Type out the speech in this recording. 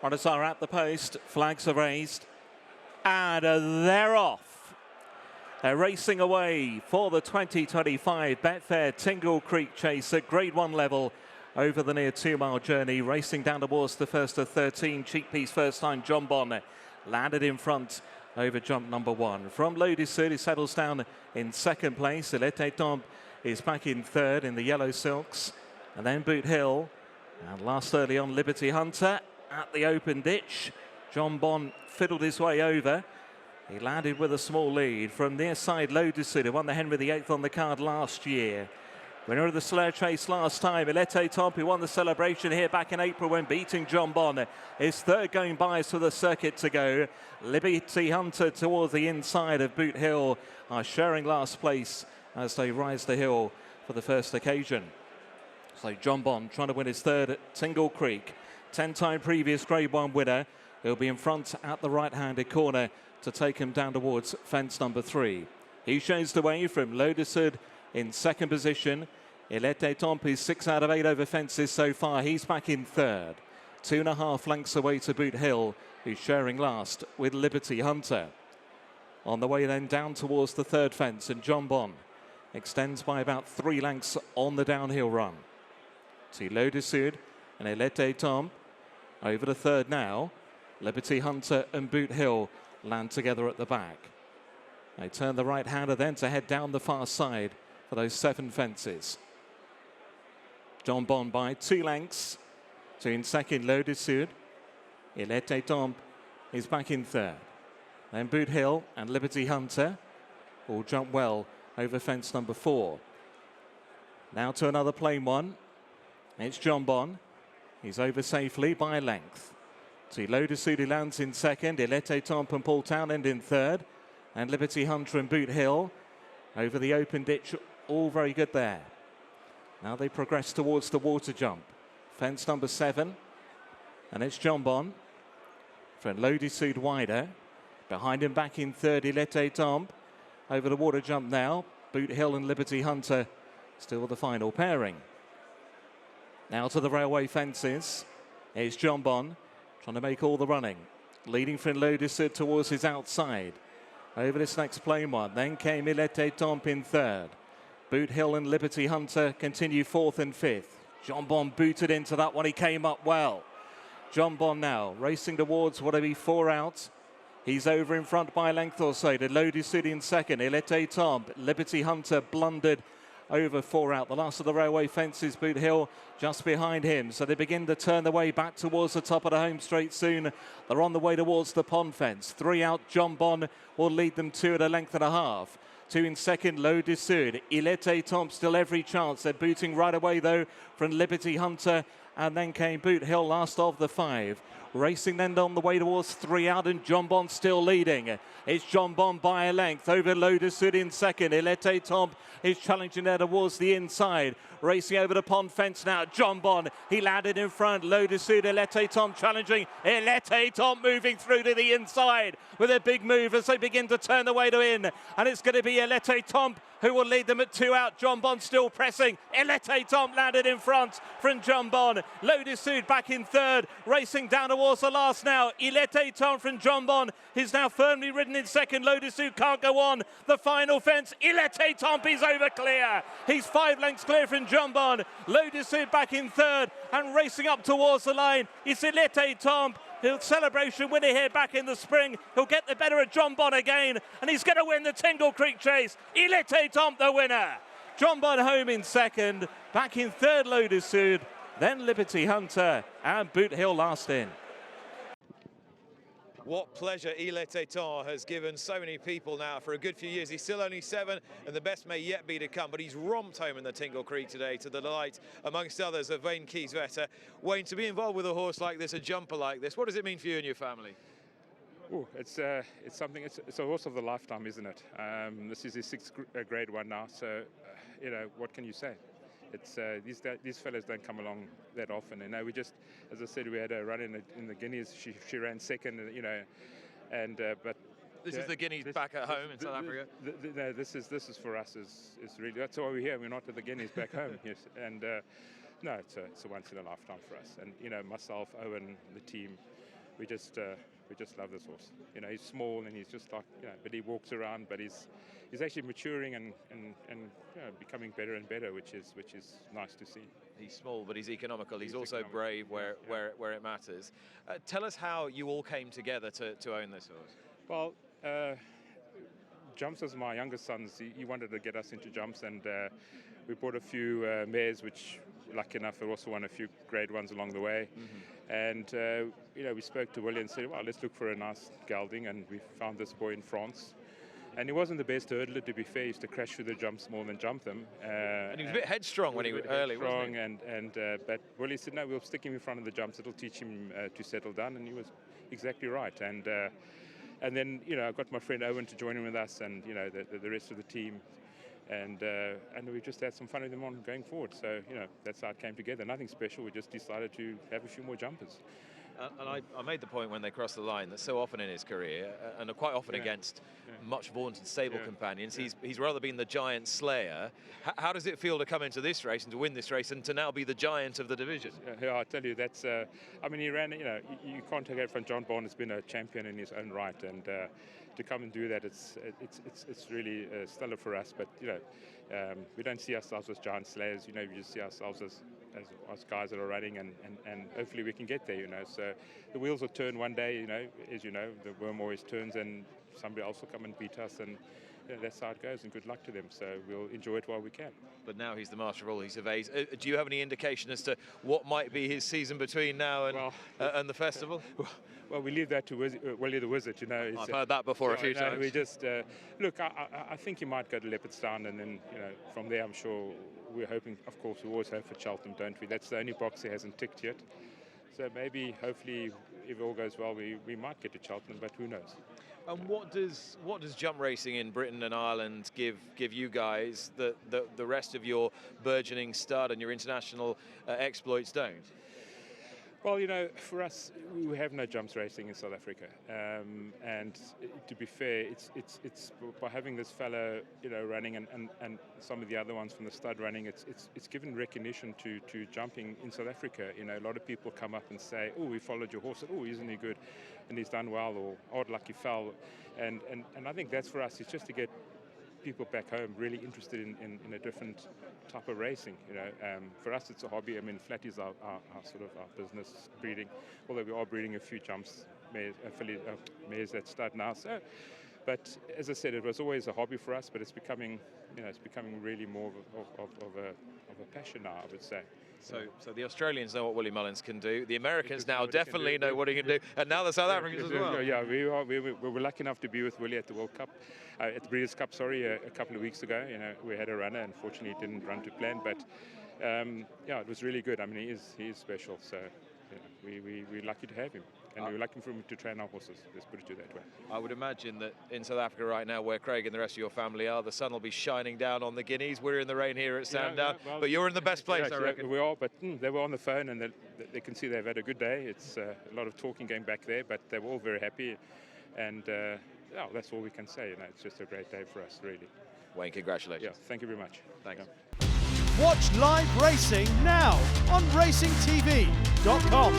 Runners are at the post, flags are raised, and they're off. They're racing away for the 2025 Betfair Tingle Creek Chase at Grade 1 level over the near 2-mile journey. Racing down towards the first of 13. Cheap piece first time, Jonbon landed in front over jump number 1. From Loaded Suit, he settles down in second place. Etait Temps is back in third in the yellow silks. And then Boot Hill. And last early on, Liberty Hunter at the open ditch. Jonbon fiddled his way over. He landed with a small lead from near side Loaded Suit, who won the Henry VIII on the card last year. Winner of the Slayer Chase last time, Etait Temps, who won the celebration here back in April when beating Jonbon. His third going by for the circuit to go. Liberty Hunter towards the inside of Boot Hill are sharing last place as they rise the hill for the first occasion. So Jonbon trying to win his third at Tingle Creek. 10-time previous Grade 1 winner. He'll be in front at the right-handed corner to take him down towards fence number 3. He shows the way from Loaded Suit in second position. Etait Temps is 6 out of 8 over fences so far. He's back in third. 2.5 lengths away to Boot Hill, who's sharing last with Liberty Hunter. On the way then down towards the third fence, and Jonbon extends by about 3 lengths on the downhill run. To Loaded Suit and Etait Temps over the third now. Liberty Hunter and Boot Hill land together at the back. They turn the right-hander then to head down the far side for those 7 fences. Jonbon by 2 lengths to in second Loaded Suit. Etait Temps is back in third. Then Boot Hill and Liberty Hunter all jump well over fence number 4. Now to another plain one. It's Jonbon. He's over safely by a length. To Loaded Suit, who lands in second. Etait Temps and Paul Townend in third. And Liberty Hunter and Boot Hill over the open ditch. All very good there. Now they progress towards the water jump. Fence number 7. And it's Jonbon. From Loaded Suit wider. Behind him back in third, Etait Temps. Over the water jump now. Boot Hill and Liberty Hunter still the final pairing. Now to the railway fences. Here's Jonbon trying to make all the running. Leading from Loaded Suit towards his outside. Over this next plain one. Then came Etait Temps in third. Boot Hill and Liberty Hunter continue 4th and 5th. Jonbon booted into that one. He came up well. Jonbon now racing towards what will be 4 out. He's over in front by a length or so to Loaded Suit in second. Etait Temps, Liberty Hunter blundered over 4 out. The last of the railway fences, Boot Hill just behind him. So they begin to turn the way back towards the top of the home straight soon. They're on the way towards the pond fence. 3 out, Jonbon will lead them 2 at a length and a half. 2 in second, Loaded Suit. Etait Temps still every chance. They're booting right away though from Liberty Hunter. And then came Boot Hill last of the 5. Racing then on the way towards 3 out, and Jonbon still leading. It's Jonbon by a length over Loaded Suit in second. Etait Temps is challenging there towards the inside. Racing over the pond fence now. Jonbon, he landed in front. Loaded Suit, Etait Temps challenging. Etait Temps moving through to the inside with a big move as they begin to turn the way to in. And it's going to be Etait Temps who will lead them at 2 out. Jonbon still pressing. Etait Temps landed in front from Jonbon. Loaded Suit back in third, racing down towards the last now. Etait Temps from Jonbon is now firmly ridden in second. Loaded Suit can't go on. The final fence, Etait Temps is over clear. He's 5 lengths clear from Jonbon. Loaded Suit back in third and racing up towards the line. It's Etait Temps. He'll celebration winner here back in the spring. He'll get the better of Jonbon again, and he's going to win the Tingle Creek Chase. Etait Temps the winner. Jonbon home in second, back in third Loaded Suit, then Liberty Hunter and Boot Hill last in. What pleasure Etait Temps has given so many people now for a good few years. He's still only 7 and the best may yet be to come, but he's romped home in the Tingle Creek today to the delight, amongst others, of Wayne Kieswetter. Wayne, to be involved with a horse like this, a jumper like this, what does it mean for you and your family? Oh, it's something. It's a horse of the lifetime, isn't it? This is his 6th Grade 1 now, so you know, what can you say? It's these fellas don't come along that often. And we just, as I said, we had a run in the Guineas. She ran second, you know, and but this is the Guineas back at home in South Africa. No, this is for us. Is really, that's why we're here. We're not at the Guineas back home. Yes, and no, it's a once in a lifetime for us. And you know, myself, Owen, the team, just love this horse. You know, he's small and he's just like, you know, but he walks around, but he's actually maturing and you know, becoming better and better, which is nice to see. He's small, but he's economical. He's also brave where it matters. Tell us how you all came together to own this horse. Well, jumps was my youngest son's. He wanted to get us into jumps, and we bought a few mares, which, lucky enough, I also won a few grade ones along the way. And you know, we spoke to Willie and said, well, let's look for a nice gelding, and we found this boy in France. And he wasn't the best hurdler, to be fair. He used to crash through the jumps more than jump them. And he was a bit headstrong when he was early, wasn't he? But Willie said, no, we'll stick him in front of the jumps. It'll teach him to settle down, and he was exactly right. And then, you know, I got my friend Owen to join in with us, and, you know, the rest of the team. And we just had some fun with them on going forward. So, you know, that's how it came together. Nothing special. We just decided to have a few more jumpers. And I made the point when they crossed the line that so often in his career, and quite often against much vaunted stable companions, he's rather been the giant slayer. How does it feel to come into this race and to win this race and to now be the giant of the division? Yeah, I tell you, that's. I mean, he ran. You know, you can't take it from Jonbon. Has been a champion in his own right, and to come and do that, it's really stellar for us. But you know, we don't see ourselves as giant slayers. You know, we just see ourselves as guys that are running, and hopefully we can get there, you know. So the wheels will turn one day, you know, as you know, the worm always turns and somebody else will come and beat us, and you know, that's how it goes, and good luck to them. So we'll enjoy it while we can. But now he's the master of all, he surveys. Do you have any indication as to what might be his season between now and the festival? Well, we leave that to Willie the Wizard, you know. I've heard that before a few times. We just, look, I think he might go to Leopardstown, and then, you know, from there I'm sure we're hoping, of course, we always hope for Cheltenham, don't we? That's the only box he hasn't ticked yet. So maybe, hopefully, if all goes well, we might get to Cheltenham, but who knows? And what does jump racing in Britain and Ireland give you guys that the rest of your burgeoning stud and your international exploits don't? Well, you know, for us, we have no jumps racing in South Africa, and to be fair, it's by having this fellow, you know, running and some of the other ones from the stud running, it's given recognition to jumping in South Africa. You know, a lot of people come up and say, oh, we followed your horse, oh, isn't he good, and he's done well, or odd luck he fell, and I think that's for us. It's just to get people back home really interested in a different type of racing. You know, for us it's a hobby. I mean, flat is our sort of our business breeding, although we are breeding a few jumps mares that stud now. So, but as I said, it was always a hobby for us, but it's becoming, you know, it's becoming really more of a passion now, I would say. So the Australians know what Willie Mullins can do. The Americans now definitely know what he can do, and now the South Africans as well. Yeah, we were lucky enough to be with Willie at the World Cup, at the Breeders' Cup. Sorry, a couple of weeks ago. You know, we had a runner. Unfortunately, it didn't run to plan, but yeah, it was really good. I mean, he is special. So you know, we're lucky to have him. And we're lucky for him to train our horses, let's put it that way. I would imagine that in South Africa right now, where Craig and the rest of your family are, the sun will be shining down on the Guineas. We're in the rain here at Sandown, but you're in the best place, I reckon. We are, but they were on the phone, and they can see they've had a good day. It's a lot of talking going back there, but they were all very happy. And yeah, that's all we can say. You know, it's just a great day for us, really. Wayne, congratulations. Yeah, thank you very much. Thanks. Watch live racing now on racingtv.com.